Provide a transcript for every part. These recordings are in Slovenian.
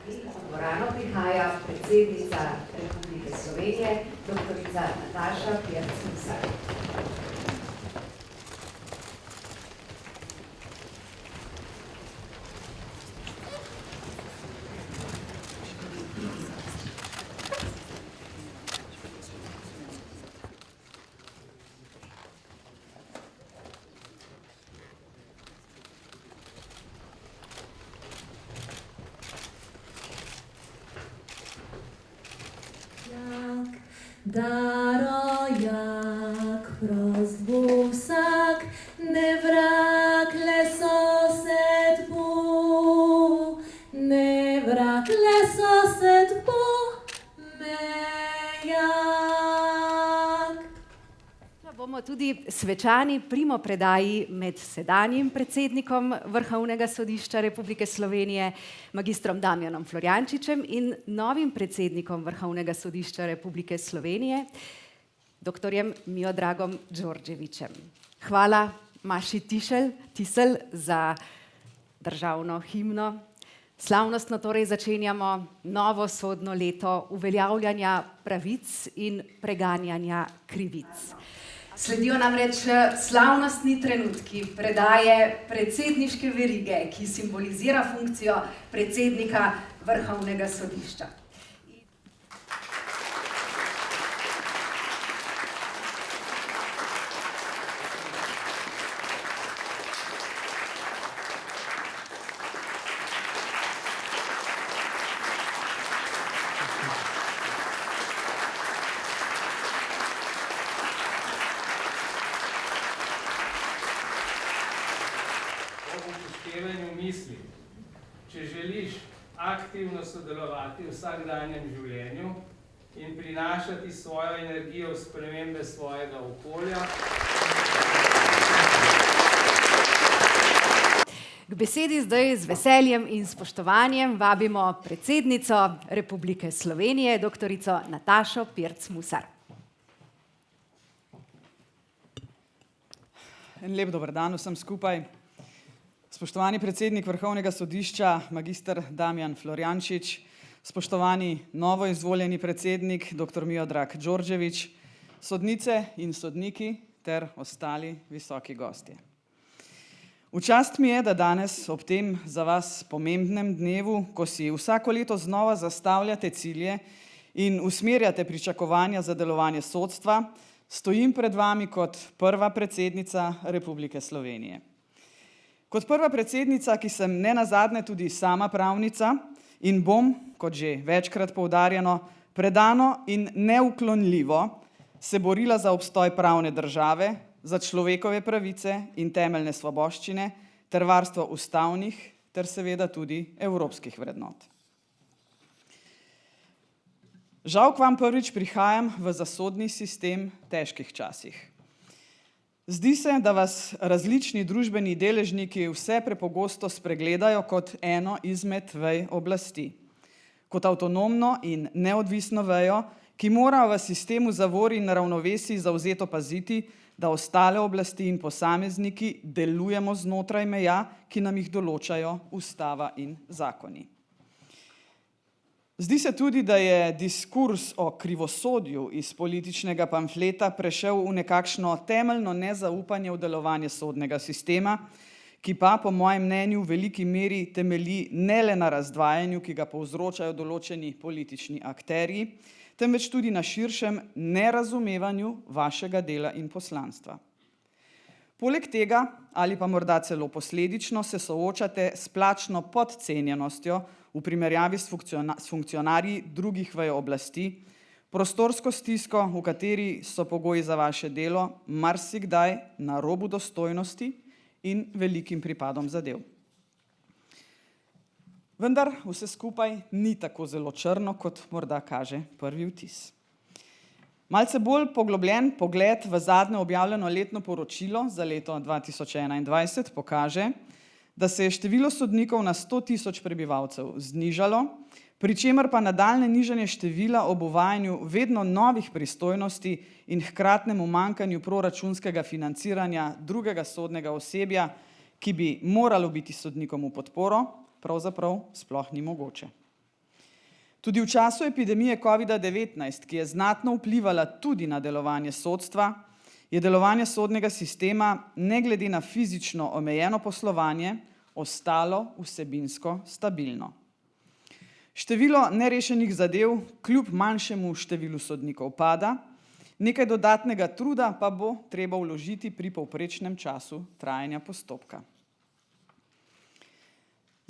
In v dvorano prihaja predsednica Republike Slovenije, doktorica Nataša Pirc Musar. Daro jak prost bo vsak, ne vrag le sosed bo, ne vrag le sosed bo, mejak. Bomo tudi svečani primopredaji med sedanjim predsednikom Vrhovnega sodišča Republike Slovenije, magistrom Damjanom Florjančičem in novim predsednikom Vrhovnega sodišča Republike Slovenije, doktorjem Miodragom Đorđevićem. Hvala Maši Tisel za državno himno. Slavnostno torej začenjamo novo sodno leto uveljavljanja pravic in preganjanja krivic. Sledijo namreč slavnostni trenutki predaje predsedniške verige, ki simbolizira funkcijo predsednika Vrhovnega sodišča. Misli. Če želiš aktivno sodelovati v vsakdanjem življenju in prinašati svojo energijo v spremembe svojega okolja. K besedi zdaj z veseljem in spoštovanjem vabimo predsednico Republike Slovenije, doktorico Natašo Pirc Musar. En lep dober dan vsem skupaj. Spoštovani predsednik Vrhovnega sodišča, magister Damjan Florjančič, spoštovani novoizvoljeni predsednik, dr. Miodrag Đorđević, sodnice in sodniki ter ostali visoki gostje. V čast mi je, da danes ob tem za vas pomembnem dnevu, ko si vsako leto znova zastavljate cilje in usmerjate pričakovanja za delovanje sodstva, stojim pred vami kot prva predsednica Republike Slovenije. Kot prva predsednica, ki sem nenazadnje tudi sama pravnica in bom, kot že večkrat poudarjeno, predano in neuklonljivo se borila za obstoj pravne države, za človekove pravice in temeljne svoboščine ter varstvo ustavnih ter seveda tudi evropskih vrednot. Žal k vam prvič prihajam v zasodni sistem težkih časih. Zdi se, da vas različni družbeni deležniki vse prepogosto spregledajo kot eno izmed vej oblasti. Kot avtonomno in neodvisno vejo, ki mora v sistemu zavor in ravnovesij zavzeto paziti, da ostale oblasti in posamezniki delujemo znotraj meja, ki nam jih določajo ustava in zakoni. Zdi se tudi, da je diskurs o krivosodju iz političnega pamfleta prešel v nekakšno temeljno nezaupanje v delovanje sodnega sistema, ki pa po mojem mnenju v veliki meri temelji ne le na razdvajanju, ki ga povzročajo določeni politični akterji, temveč tudi na širšem nerazumevanju vašega dela in poslanstva. Poleg tega, ali pa morda celo posledično, se soočate s plačno podcenjenostjo v primerjavi s funkcionarji drugih vej oblasti, prostorsko stisko, v kateri so pogoji za vaše delo marsikdaj na robu dostojnosti in velikim pripadom zadev. Vendar vse skupaj ni tako zelo črno, kot morda kaže prvi vtis. Malce bolj poglobljen pogled v zadnje objavljeno letno poročilo za leto 2021 pokaže, da se je število sodnikov na 100.000 prebivalcev znižalo, pri čemer pa nadaljnje nižanje števila ob uvajanju vedno novih pristojnosti in hkratnemu manjkanju proračunskega financiranja drugega sodnega osebja, ki bi moralo biti sodnikom v podporo, pravzaprav sploh ni mogoče. Tudi v času epidemije COVID-19, ki je znatno vplivala tudi na delovanje sodstva, je delovanje sodnega sistema, ne glede na fizično omejeno poslovanje, ostalo vsebinsko stabilno. Število nerešenih zadev kljub manjšemu številu sodnikov pada, nekaj dodatnega truda pa bo treba vložiti pri povprečnem času trajanja postopka.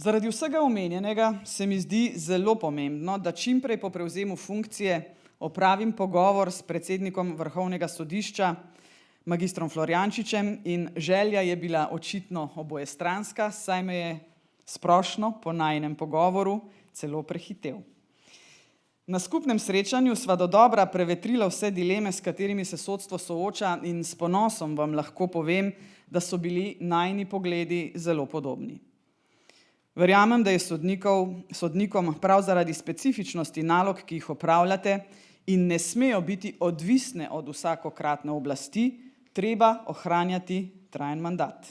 Zaradi vsega omenjenega se mi zdi zelo pomembno, da čim prej po prevzemu funkcije opravim pogovor s predsednikom Vrhovnega sodišča, magistrom Florjančičem, in želja je bila očitno obojestranska, saj me je sprošno po najinem pogovoru celo prehitel. Na skupnem srečanju sva dodobra prevetrila vse dileme, s katerimi se sodstvo sooča, in s ponosom vam lahko povem, da so bili najini pogledi zelo podobni. Verjamem, da je sodnikom prav zaradi specifičnosti nalog, ki jih opravljate in ne smejo biti odvisne od vsakokratne oblasti, treba ohranjati trajen mandat.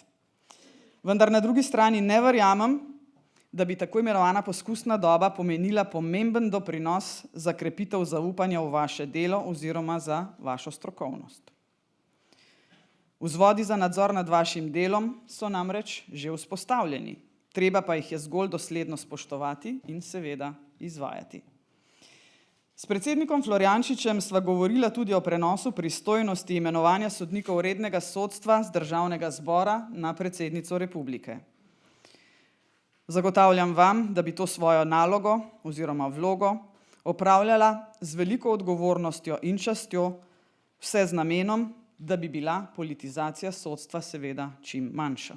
Vendar na drugi strani ne verjamem, da bi tako imenovana poskusna doba pomenila pomemben doprinos za krepitev zaupanja v vaše delo oziroma za vašo strokovnost. Vzvodi za nadzor nad vašim delom so namreč že vzpostavljeni, treba pa jih je zgolj dosledno spoštovati in seveda izvajati. S predsednikom Florjančičem sva govorila tudi o prenosu pristojnosti imenovanja sodnikov rednega sodstva z Državnega zbora na predsednico republike. Zagotavljam vam, da bi to svojo nalogo oziroma vlogo opravljala z veliko odgovornostjo in častjo, vse z namenom, da bi bila politizacija sodstva seveda čim manjša.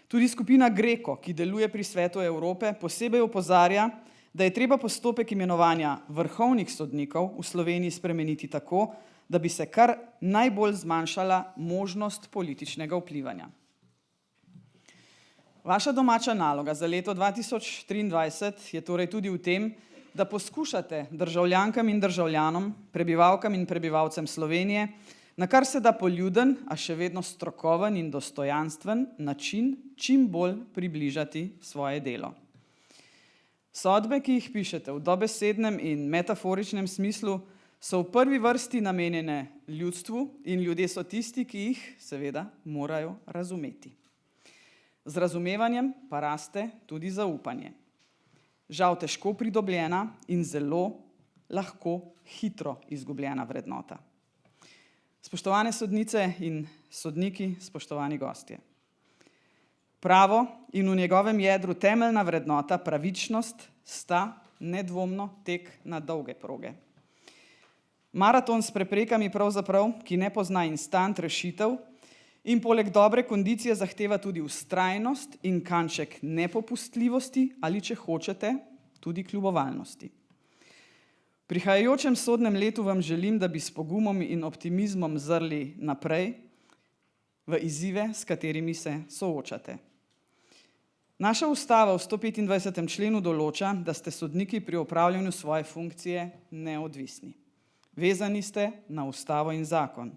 Tudi skupina GRECO, ki deluje pri Svetu Evrope, posebej opozarja, da je treba postopek imenovanja vrhovnih sodnikov v Sloveniji spremeniti tako, da bi se kar najbolj zmanjšala možnost političnega vplivanja. Vaša domača naloga za leto 2023 je torej tudi v tem, da poskušate državljankam in državljanom, prebivalkam in prebivalcem Slovenije, na kar se da poljuden, a še vedno strokoven in dostojanstven način čim bolj približati svoje delo. Sodbe, ki jih pišete v dobesednem in metaforičnem smislu, so v prvi vrsti namenjene ljudstvu in ljudje so tisti, ki jih seveda morajo razumeti. Z razumevanjem pa raste tudi zaupanje. Žal težko pridobljena in zelo lahko hitro izgubljena vrednota. Spoštovane sodnice in sodniki, spoštovani gostje. Pravo in v njegovem jedru temeljna vrednota, pravičnost, sta nedvomno tek na dolge proge. Maraton s preprekami pravzaprav, ki ne pozna instant rešitev in poleg dobre kondicije zahteva tudi vztrajnost in kanček nepopustljivosti ali, če hočete, tudi kljubovalnosti. V prihajajočem sodnem letu vam želim, da bi s pogumom in optimizmom zrli naprej v izzive, s katerimi se soočate. Naša ustava v 125. členu določa, da ste sodniki pri opravljanju svoje funkcije neodvisni. Vezani ste na ustavo in zakon.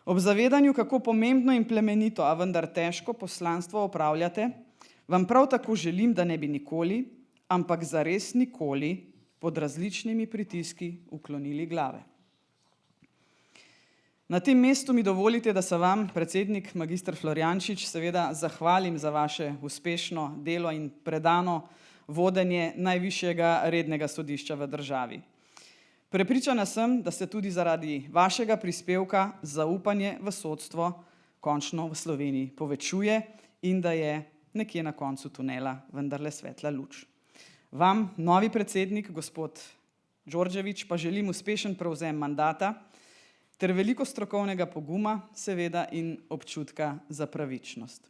Ob zavedanju, kako pomembno in plemenito, a vendar težko poslanstvo opravljate, vam prav tako želim, da ne bi nikoli, ampak zares nikoli pod različnimi pritiski uklonili glave. Na tem mestu mi dovolite, da se vam, predsednik magister Florjančič, seveda zahvalim za vaše uspešno delo in predano vodenje najvišjega rednega sodišča v državi. Prepričana sem, da se tudi zaradi vašega prispevka zaupanje v sodstvo končno v Sloveniji povečuje in da je nekje na koncu tunela vendarle svetla luč. Vam, novi predsednik, gospod Đorđević, pa želim uspešen prevzem mandata ter veliko strokovnega poguma, seveda, in občutka za pravičnost.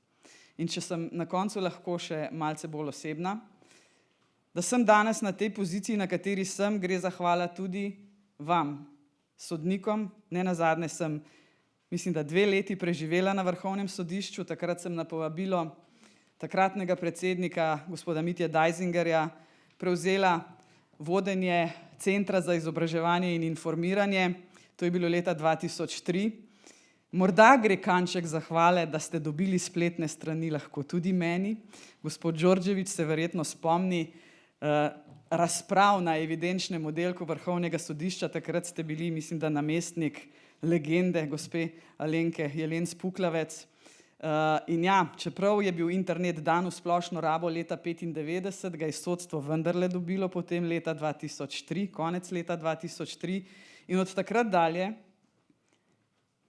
In če sem na koncu lahko še malce bolj osebna, da sem danes na tej poziciji, na kateri sem, gre zahvala tudi vam, sodnikom. Nenazadnje sem, mislim, da 2 leti preživela na Vrhovnem sodišču, takrat sem na povabilo takratnega predsednika, gospoda Mitje Dajzingerja, prevzela vodenje Centra za izobraževanje in informiranje. To je bilo leta 2003. Morda gre kanček zahvale, da ste dobili spletne strani lahko tudi meni. Gospod Đorđević se verjetno spomni, razprav na evidenčnem oddelku Vrhovnega sodišča. Takrat ste bili, mislim, da namestnik legende gospe Alenke Jelenc Puklavec. In ja, čeprav je bil internet dan v splošno rabo leta 1995, ga je sodstvo vendarle dobilo potem leta 2003, konec leta 2003, in od takrat dalje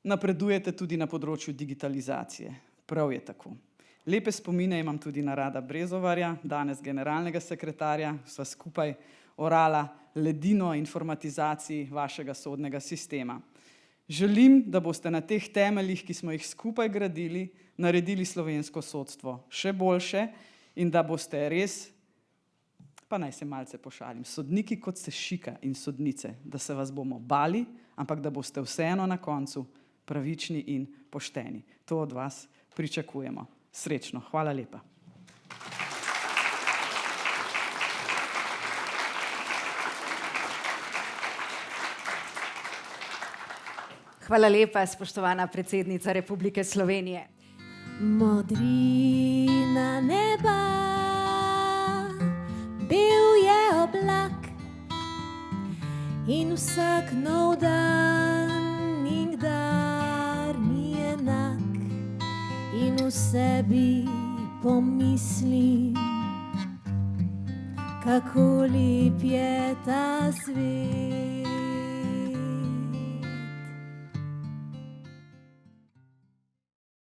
napredujete tudi na področju digitalizacije. Prav je tako. Lepe spomine imam tudi na Rada Brezovarja, danes generalnega sekretarja, sva skupaj orala ledino informatizaciji vašega sodnega sistema. Želim, da boste na teh temeljih, ki smo jih skupaj gradili, naredili slovensko sodstvo še boljše in da boste res, pa naj se malce pošalim, sodniki kot se šika in sodnice, da se vas bomo bali, ampak da boste vseeno na koncu pravični in pošteni. To od vas pričakujemo. Srečno. Hvala lepa. Hvala lepa, spoštovana predsednica Republike Slovenije. Modrina neba, bil je oblak in vsak nov dan nikdar ni enak. In v sebi pomislim, kako lep je ta svet.